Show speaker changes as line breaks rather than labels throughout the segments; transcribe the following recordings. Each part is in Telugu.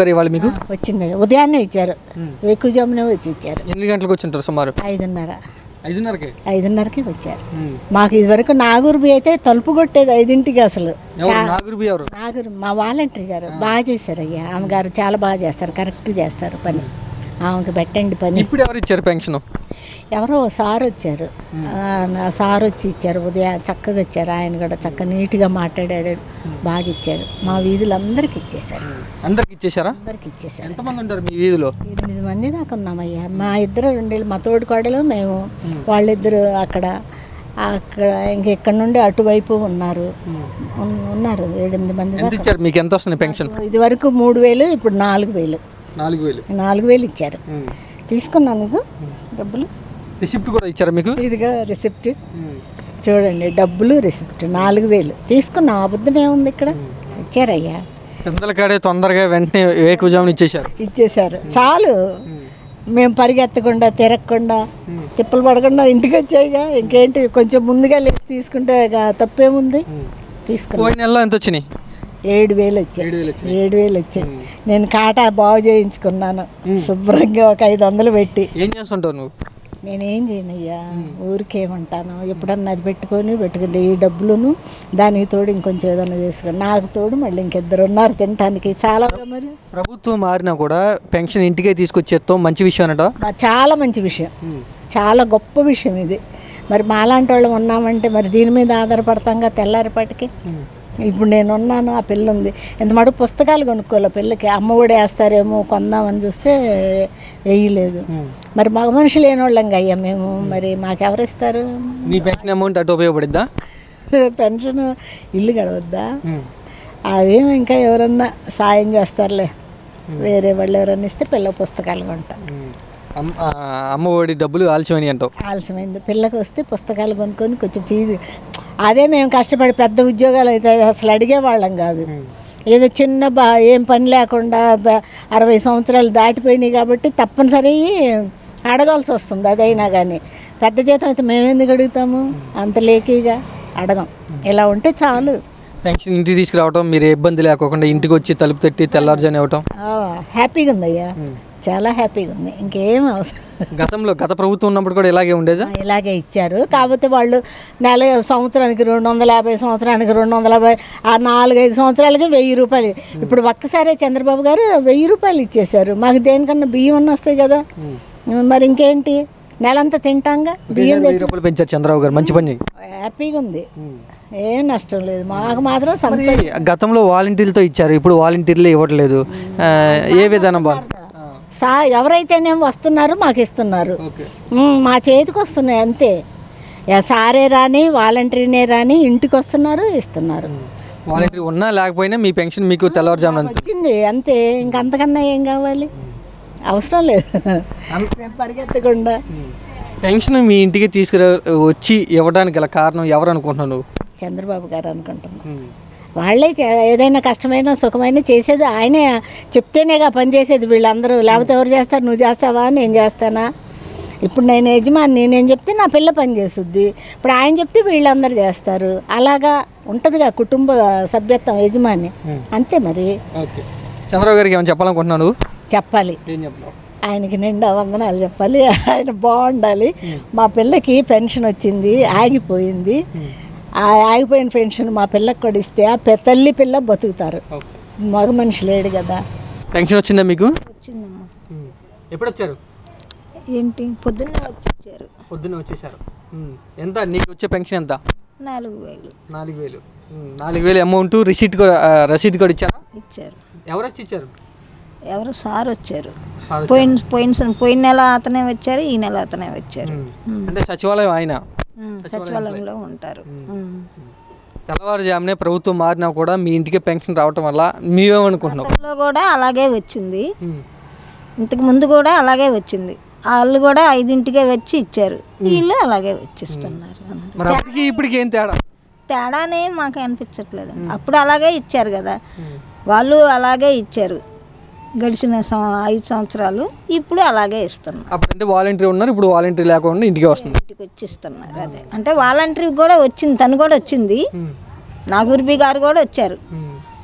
గారు ఇవాళ మీకు
వచ్చింది ఉదయాన్నే ఇచ్చారు, వేకుజామునే వచ్చి ఇచ్చారు.
ఎన్ని గంటలకు వచ్చి ఉంటారు సుమారు?
5:30కి వచ్చారు. మాకు ఇదివరకు నాగూర్బి అయితే తలుపు కొట్టేది 5ంటికి. అసలు నాగూరు మా వాలంటరీ గారు బాగా చేశారు అయ్యా. ఆమె గారు చాలా బాగా చేస్తారు, కరెక్ట్ చేస్తారు పని. ఆమెకు పెట్టండి పని.
ఇప్పుడు ఎవరు ఇచ్చారు పెన్షన్?
ఎవరో సార్ వచ్చారు, సార్ వచ్చి ఇచ్చారు. ఉదయం చక్కగా ఇచ్చారు. ఆయన కూడా చక్కగా నీట్గా మాట్లాడాడు, బాగా ఇచ్చారు. మా వీధులు అందరికి ఇచ్చేసారు.
అందరికి ఇచ్చేసారా?
అందరికి ఇచ్చేసారు.
ఎంతమంది ఉంటారు మీ వీధిలో?
8 మంది దాకా ఉన్నామయ్యా. మా ఇద్దరు 2 మా తోడు కోడలు, మేము. వాళ్ళిద్దరు అక్కడ ఇంకెక్కడ నుండి అటువైపు ఉన్నారు 7-8 మంది దాకా.
మీకు ఎంత వస్తుంది పెన్షన్?
ఇది వరకు 3,000, ఇప్పుడు 4,000 ఇచ్చారు. తీసుకున్నాను మీకు డబ్బులు.
రిసిప్ట్ కూడా ఇచ్చారా మీకు?
ఇదిగా రిసిప్ట్ చూడండి, డబ్బులు రిసిప్ట్ 4,000 తీసుకున్నాం. అబద్ధం ఏముంది ఇక్కడ? ఇచ్చారయ్యా.
పెద్దల కాడే తొందరగా వెంటనే వేకుజామున ఇచ్చేసారు. చాలు,
మేము పరిగెత్తకుండా తిరగకుండా తిప్పలు పడకుండా ఇంటికి వచ్చాయిగా. ఇంకేంటి, కొంచెం ముందుగా లేచి తీసుకుంటే తప్పేముంది.
తీసుకున్నాం. ఎంత వచ్చినాయి?
7,000 వచ్చాయి. 7,000 వచ్చాయి. నేను కాటా బాగు చేయించుకున్నాను శుభ్రంగా, ఒక 500 పెట్టి.
ఏం చేస్తుంటావు నువ్వు?
నేనేం చేయనయ్యా, ఊరికేమంటాను. ఎప్పుడన్నా అది పెట్టుకొని ఈ డబ్బులను దానికి తోడు ఇంకొంచెం ఏదన్నా చేసుకోండి. నాకు తోడు మళ్ళీ ఇంకిద్దరు ఉన్నారు తినడానికి. చాలా మరి
ప్రభుత్వం మారినా కూడా పెన్షన్ ఇంటికే తీసుకొచ్చేస్తాం, మంచి విషయం అనట.
చాలా మంచి విషయం, చాలా గొప్ప విషయం ఇది. మరి మాలాంటి వాళ్ళు ఉన్నామంటే మరి దీని మీద ఆధారపడతాంగా తెల్లారిపాటికి. ఇప్పుడు నేను ఉన్నాను, ఆ పిల్ల ఉంది. ఎంత మటుకు పుస్తకాలు కొనుక్కోవాలి పిల్లకి. అమ్మఒడి వేస్తారేమో కొందామని చూస్తే వేయలేదు. మరి మగ మనుషులు లేని వాళ్ళంగా అయ్యా మేము. మరి మాకెవరు ఇస్తారు?
నీ పెన్షన్ అమౌంట్ అటు ఉపయోగపడిద్దా?
పెన్షన్ ఇల్లు గడవద్దా? అదేమో ఇంకా ఎవరన్నా సాయం చేస్తారులే, వేరే వాళ్ళు ఎవరన్నా ఇస్తే పిల్ల పుస్తకాలు కొంటా.
అమ్మఒడి డబ్బులు ఆలస్యమని అంటావు?
ఆలస్యమైంది. పిల్లకి వస్తే పుస్తకాలు కొనుక్కొని కొంచెం ఫీజు. అదే మేము కష్టపడి పెద్ద ఉద్యోగాలు అయితే అసలు అడిగేవాళ్ళం కాదు. ఏదో చిన్న ఏం పని లేకుండా 60 సంవత్సరాలు దాటిపోయినాయి కాబట్టి తప్పనిసరి అడగాల్సి వస్తుంది. అదైనా కానీ పెద్ద జీతం అయితే మేమెందుకు అడుగుతాము? అంత లేకీగా అడగం. ఇలా ఉంటే చాలు.
పెన్షన్ ఇంటికి తీసుకురావటం, మీరు ఇబ్బంది లేకుండా ఇంటికి వచ్చి తలుపు తట్టి తెల్లారుజాని ఇవ్వటం
హ్యాపీగా ఉందయ్యా, చాలా హ్యాపీగా ఉంది. ఇంకేం అవసరం.
గత ప్రభుత్వం ఉన్నప్పుడు కూడా ఇలాగే ఉండేదా?
ఇలాగే ఇచ్చారు. కాకపోతే వాళ్ళు సంవత్సరానికి 250, సంవత్సరానికి 250, ఆ 4-5 సంవత్సరాలకి 1,000 రూపాయలు. ఇప్పుడు ఒక్కసారే చంద్రబాబు గారు 1,000 రూపాయలు ఇచ్చేశారు. మాకు దేనికన్నా బియ్యం అన్న వస్తాయి కదా. మరి ఇంకేంటి, నెలంతా తింటాంగా బియ్యం
పెంచారు చంద్రబాబు గారు. మంచి పని,
హ్యాపీగా ఉంది, ఏం నష్టం లేదు. మాకు మాత్రం
గతంలో వాలంటీర్లతో ఇచ్చారు, ఇప్పుడు వాలంటీర్లు ఇవ్వట్లేదు. ఏ విధానం?
ఎవరైతేనేం వస్తున్నారు మాకు ఇస్తున్నారు, మా చేతికి వస్తున్నాయి అంతే. సారే రాని వాలంటీర్నే రాని ఇంటికి వస్తున్నారు, ఇస్తున్నారు.
వాలంటీర్ ఉన్నా లేకపోయినా మీ పెన్షన్ మీకు తెల్లవారుజామున
వచ్చింది అంతే. ఇంకంతకన్నా ఏం కావాలి? అవసరం లేదు పరిగెత్తకుండా.
పెన్షన్ మీ ఇంటికి వచ్చి ఇవ్వడానికి గల కారణం ఎవరు అనుకుంటున్నావు?
చంద్రబాబు గారు అనుకుంటున్నాను. వాళ్ళే ఏదైనా కష్టమైన సుఖమైన చేసేది ఆయనే చెప్తేనేగా పని చేసేది. వీళ్ళందరూ లేకపోతే ఎవరు చేస్తారు? నువ్వు చేస్తావా, నేను చేస్తానా? ఇప్పుడు నేను యజమాని, నేను చెప్తే నా పిల్ల పని చేస్తుంది. ఇప్పుడు ఆయన చెప్తే వీళ్ళందరూ చేస్తారు. అలాగా ఉంటుందిగా కుటుంబ సభ్యత్వం, యజమాని అంతే. మరి
చంద్రబాబు గారికి ఏమైనా చెప్పాలనుకుంటున్నాను?
చెప్పాలి, ఆయనకి నిండా వందనాలు చెప్పాలి. ఆయన బాగుండాలి. మా పిల్లకి పెన్షన్ వచ్చింది, ఆగిపోయింది. ఆ ఆగిపోయిన పెన్షన్ మా పిల్లకి కూడా ఇస్తే ఆ తల్లి పిల్ల బతుకుతారు. మగ మనిషి లేడు కదా.
పెన్షన్ వచ్చిందా మీకు?
వచ్చిందమ్మా.
ఎప్పుడు వచ్చారు?
ఏంటి, పొద్దున్నే వచ్చారు.
పొద్దున్నే వచ్చేసారు. ఎంత నీకు వచ్చే పెన్షన్? ఎంత?
4,000.
4,000 అమౌంట్ రసీదు కూడా ఇచ్చారా?
ఇచ్చారు.
ఎవరు వచ్చి ఇచ్చారు?
ఎవరు సార్ వచ్చారు. పోయిన నెల అతనే వచ్చారు, ఈ నెల అతనే వచ్చారు.
అంటే సచివాలయం ఆయన
సచివాలయంలో ఉంటారు.
తెల్లవారుజామునే ప్రభుత్వం మారినా కూడా మీ ఇంటికి పెన్షన్ రావటం వల్ల మీవేమనుకుంటున్నాం?
కూడా అలాగే వచ్చింది, ఇంతకు ముందు కూడా అలాగే వచ్చింది. వాళ్ళు కూడా 5ంటికే వచ్చి ఇచ్చారు, వీళ్ళు అలాగే వచ్చిస్తున్నారు.
ఇప్పటికి ఏం తేడా?
తేడానే మాకు అనిపించట్లేదు. అప్పుడు అలాగే ఇచ్చారు కదా, వాళ్ళు అలాగే ఇచ్చారు గడిచిన 5 సంవత్సరాలు. ఇప్పుడు అలాగే ఇస్తున్నారు.
అప్పుడంటే వాలంటీర్ ఉన్నారు, ఇప్పుడు వాలంటీర్ లేకుండా ఇంటికి వస్తుంది,
ఇంటికి వచ్చి ఇస్తున్నారు. అదే అంటే వాలంటీర్ కూడా వచ్చింది, తను కూడా వచ్చింది. నాగూర్బి గారు కూడా వచ్చారు.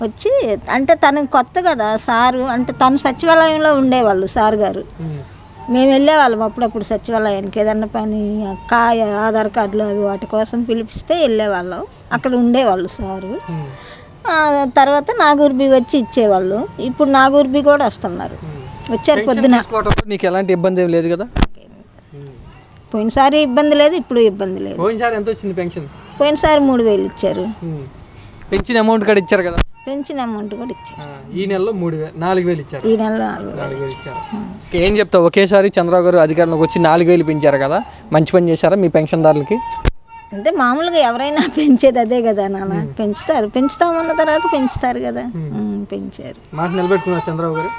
వచ్చి అంటే తనకి కొత్త కదా సారు, అంటే తను సచివాలయంలో ఉండేవాళ్ళు సార్ గారు. మేము వెళ్ళేవాళ్ళం అప్పుడప్పుడు సచివాలయానికి ఏదన్నా పని ఆధార్ కార్డులు అవి వాటి కోసం పిలిపిస్తే వెళ్ళేవాళ్ళం. అక్కడ ఉండేవాళ్ళు సారు. తర్వాత నాగూర్బి వచ్చి ఇచ్చేవాళ్ళు. ఇప్పుడు నాగూర్బి కూడా వస్తున్నారు, వచ్చారు పొద్దున.
నీకు ఎలాంటి ఇబ్బంది ఏం లేదు కదా?
పోయినసారి ఇబ్బంది లేదు, ఇప్పుడు ఇబ్బంది లేదు.
పోయినసారి ఎంత వచ్చింది పెన్షన్?
పోయినసారి 3000 ఇచ్చారు.
పెన్షన్ అమౌంట్ కూడా ఇచ్చారు కదా?
పెన్షన్ అమౌంట్ కూడా ఇచ్చారు.
ఈ నెలలో 4000 ఇచ్చారు.
ఈ నెల
4000 ఇచ్చారు. ఏం చెప్తావు? ఒకేసారి చంద్రబాబు గారు అధికారంలోకి వచ్చి 4000 పెంచారు కదా, మంచి పని చేశారా మీ పెన్షన్దారులకి?
అంటే మామూలుగా ఎవరైనా పెంచేది అదే కదా నాన్న, పెంచుతారు. పెంచుతామన్న తర్వాత పెంచుతారు కదా, పెంచారు.
మాట నిలబెట్టుకున్నారు చంద్రబాబు గారు.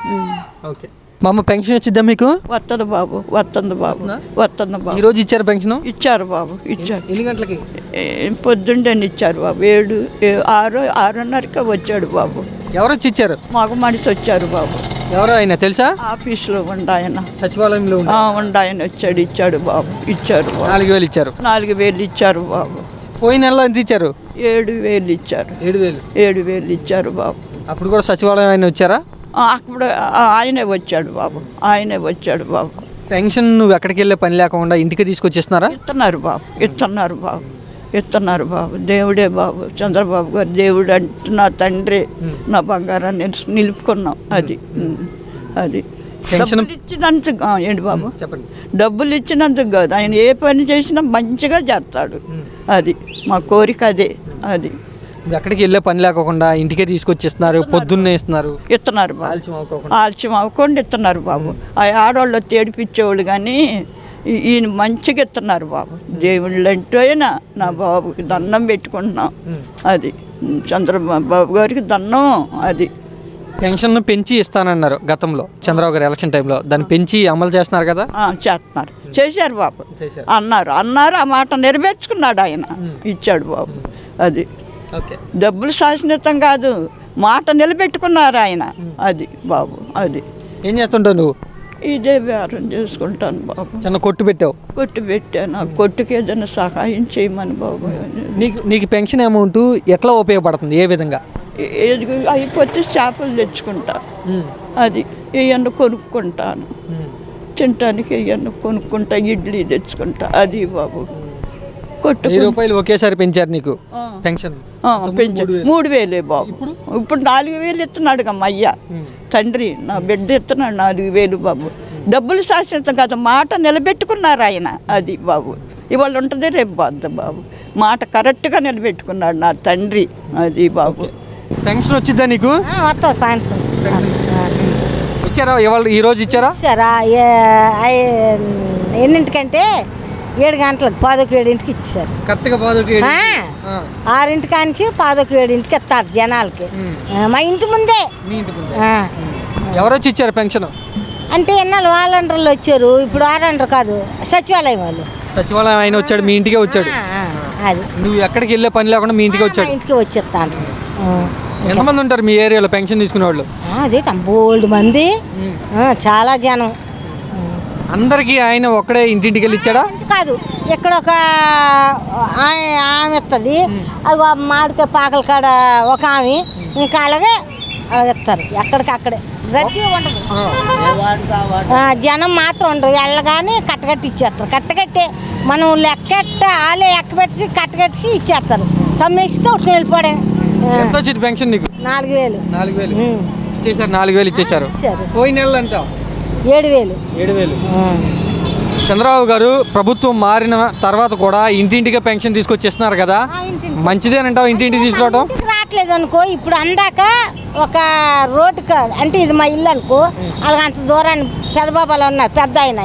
ఓకే. మా అమ్మ పెన్షన్ వచ్చిద్దా మీకు?
వస్తుంది బాబు, వస్తుంది బాబు, వస్తుంది బాబు.
ఈరోజు ఇచ్చారు పెన్షన్?
ఇచ్చారు బాబు, ఇచ్చారు.
ఎన్ని గంటలకి?
పొద్దుండే ఇచ్చారు బాబు. 6:30కి వచ్చాడు బాబు.
ఎవరు వచ్చి ఇచ్చారు?
మాకు మనిషి వచ్చారు బాబు.
ఎవరు ఆయన తెలుసా?
ఆఫీస్లో ఉండాయన,
సచివాలయంలో
ఉండాయన వచ్చాడు, ఇచ్చాడు బాబు, ఇచ్చారు బాబు.
4000 ఇచ్చారు.
4000 ఇచ్చారు బాబు.
పోయిన నెలలో ఎంత ఇచ్చారు?
7000 ఇచ్చారు.
7000
ఇచ్చారు బాబు.
అప్పుడు కూడా సచివాలయం ఆయన వచ్చారా?
అప్పుడు ఆయనే వచ్చాడు బాబు, ఆయనే వచ్చాడు బాబు.
పెన్షన్ నువ్వు ఎక్కడికి వెళ్ళే పని లేకుండా ఇంటికి తీసుకొచ్చేస్తున్నారా?
ఇస్తున్నారు బాబు, ఇస్తున్నారు బాబు, ఇస్తున్నారు బాబు. దేవుడే బాబు, చంద్రబాబు గారు దేవుడు అంటే నా తండ్రి, నా బంగారాన్ని నిలుపుకున్నాం. అది అది
పెన్షన్
ఇచ్చినందుకు ఏంటి బాబు,
చెప్పండి.
డబ్బులు ఇచ్చినందుకు కాదు, ఆయన ఏ పని చేసినా మంచిగా చేస్తాడు. అది మా కోరిక, అదే. అది
ఎక్కడికి వెళ్ళే పని లేకుండా ఇంటికే తీసుకొచ్చిస్తున్నారు, పొద్దున్నే ఇస్తున్నారు.
ఇస్తున్నారు బాబు, ఆలస్యం అవ్వకుండా ఇస్తున్నారు బాబు. ఆ ఆడవాళ్ళు తేడిపించేవాళ్ళు కానీ ఈయన మంచిగా ఇస్తున్నారు బాబు. దేవుళ్ళు అంటే నా బాబుకి దండం పెట్టుకుంటున్నాం. అది చంద్రబాబు గారికి దండం. అది
పెన్షన్ పెంచి ఇస్తానన్నారు గతంలో చంద్రబాబు గారు ఎలక్షన్ టైంలో, దాన్ని పెంచి అమలు చేస్తున్నారు కదా?
చేస్తున్నారు, చేశారు బాబు. అన్నారు ఆ మాట నెరవేర్చుకున్నాడు ఆయన, ఇచ్చాడు బాబు. అది డబ్బులు శాశ్వతం కాదు, మాట నిలబెట్టుకున్నారు ఆయన. అది బాబు. అది
ఏం చేస్తుంటావు నువ్వు?
ఇదే వ్యాపారం చేసుకుంటాను బాబు.
చిన్న కొట్టు పెట్టావు?
కొట్టు పెట్టాను. కొట్టుకి ఏదైనా సహాయం చేయమని బాబు.
నీకు పెన్షన్ అమౌంట్ ఎట్లా ఉపయోగపడుతుంది? ఏ విధంగా?
అయిపోతే చేపలు తెచ్చుకుంటా, అది ఏమన్నా కొనుక్కుంటాను, తినటానికి ఏమన్నా కొనుక్కుంటా, ఇడ్లీ తెచ్చుకుంటా. అది బాబు.
1000 రూపాయలు ఒకేసారి పెంచారు నీకు పెన్షన్?
పెంచారు. 3000 బాబు. ఇప్పుడు 4000 ఇస్తున్నాడు కమ్మ అయ్యా తండ్రి, నా బిడ్డ ఇస్తున్నాడు 4000 బాబు. డబ్బులు శాశ్వతం కాదు, మాట నిలబెట్టుకున్నారు ఆయన. అది బాబు. ఇవాళ ఉంటుంది, రేపు బాధ బాబు. మాట కరెక్ట్గా నిలబెట్టుకున్నాడు నా తండ్రి. అది బాబు.
పెన్షన్ వచ్చిద్దా నీకు?
వస్తుంది పెన్షన్.
ఇచ్చారా ఇవాళ? ఈరోజు ఇచ్చారా?
ఎన్నింటికంటే 7 గంటలకు 7:15కి ఇచ్చారు.
కరెక్ట్గా
6 కానించి 7:15కి ఇస్తారు జనాలకి. మా ఇంటి ముందే.
ఎవరు వచ్చి ఇచ్చారు పెన్షన్?
అంటే ఎన్నాళ్ళు వాలంటీర్లు వచ్చారు, ఇప్పుడు వాలంటీర్ కాదు, సచివాలయం వాళ్ళు.
సచివాలయం ఆయన వచ్చాడు, మీ ఇంటికే వచ్చాడు.
అది
నువ్వు ఎక్కడికి వెళ్ళే పని లేకుండా మీ ఇంటికి వచ్చాడు?
ఇంటికి వచ్చేస్తాను.
ఎంతమంది ఉంటారు మీ ఏరియాలో పెన్షన్ తీసుకునే వాళ్ళు?
అదే బోల్డ్ మంది, చాలా జనం.
అందరికి ఆయన ఒక్కడే ఇంటింటికి వెళ్ళి ఇచ్చాడా?
కాదు, ఇక్కడ ఒక ఆమె ఇస్తుంది, అది మామిడికాయ పాకల కాడ ఒక ఆమె, ఇంకా అలాగే ఇస్తారు. ఎక్కడికక్కడే రెడ్డి ఉండదు, జనం మాత్రం ఉండరు. వెళ్ళగానే కట్టగట్టి ఇచ్చేస్తారు. కట్టగట్టే మనం లెక్కెట్ట వాళ్ళే ఎక్కబెట్టి కట్టగట్టి ఇచ్చేస్తారు. తమ్మేస్తే ఒకటి వెళ్ళిపోవడే.
ఎంత వచ్చింది పెన్షన్ నీకు?
4000.
4000 ఇచ్చేసారు. 4000 ఇచ్చేసారు. పోయిన నెలలో ఎంత?
7000.
చంద్రబాబు గారు ప్రభుత్వం మారిన తర్వాత కూడా ఇంటింటిగా పెన్షన్ తీసుకొచ్చేస్తున్నారు కదా, మంచిదేనంటావు ఇంటింటికి తీసుకురావడం?
రావట్లేదు అనుకో, ఇప్పుడు అందాక ఒక రోడ్డు అంటే ఇది మా ఇల్లు అనుకో, అలాగ అంత దూరాన్ని పెద్దబాబాలు ఉన్నారు, పెద్ద ఆయన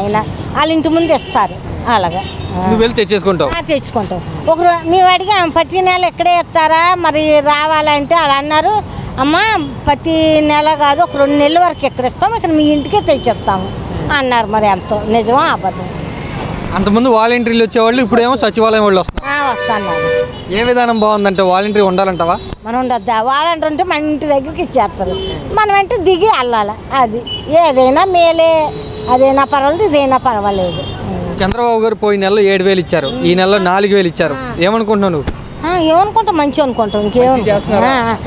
వాళ్ళ ఇంటి ముందు ఇస్తారు. అలాగా
నువ్వు వెళ్ళి తెచ్చేసుకుంటావు?
తెచ్చుకుంటాం. మేము అడిగాం ప్రతి నెల ఇక్కడే ఇస్తారా మరి రావాలంటే అలా అన్నారు. అమ్మ ప్రతి నెల కాదు, ఒక 2 నెలల వరకు ఎక్కడ ఇస్తాం, ఇక్కడ మీ ఇంటికే తెచ్చిస్తాము అన్నారు. మరి ఎంతో నిజమో అబద్ధం.
అంతకుముందు వాలంటీర్లు వచ్చేవాళ్ళు, ఇప్పుడేమో సచివాలయం వాళ్ళు
వస్తున్నారు.
ఏ విధానం బాగుందంటే వాలంటీర్ ఉండాలంటావా?
మనం ఉండద్దా? వాలంటీర్ ఉంటే మన ఇంటి దగ్గరికి ఇచ్చేస్తారు, మనం అంటే దిగి వెళ్ళాలి. అది ఏదైనా మేలే, అదైనా పర్వాలేదు, ఇదైనా పర్వాలేదు.
చంద్రబాబు గారు పోయిన నెలలో 7000 ఇచ్చారు, ఈ నెలలో 4000 ఇచ్చారు. ఏమనుకుంటున్నావు నువ్వు?
ఏమనుకుంటాం? మంచి అనుకుంటాం. ఇంకేమనుకుంటా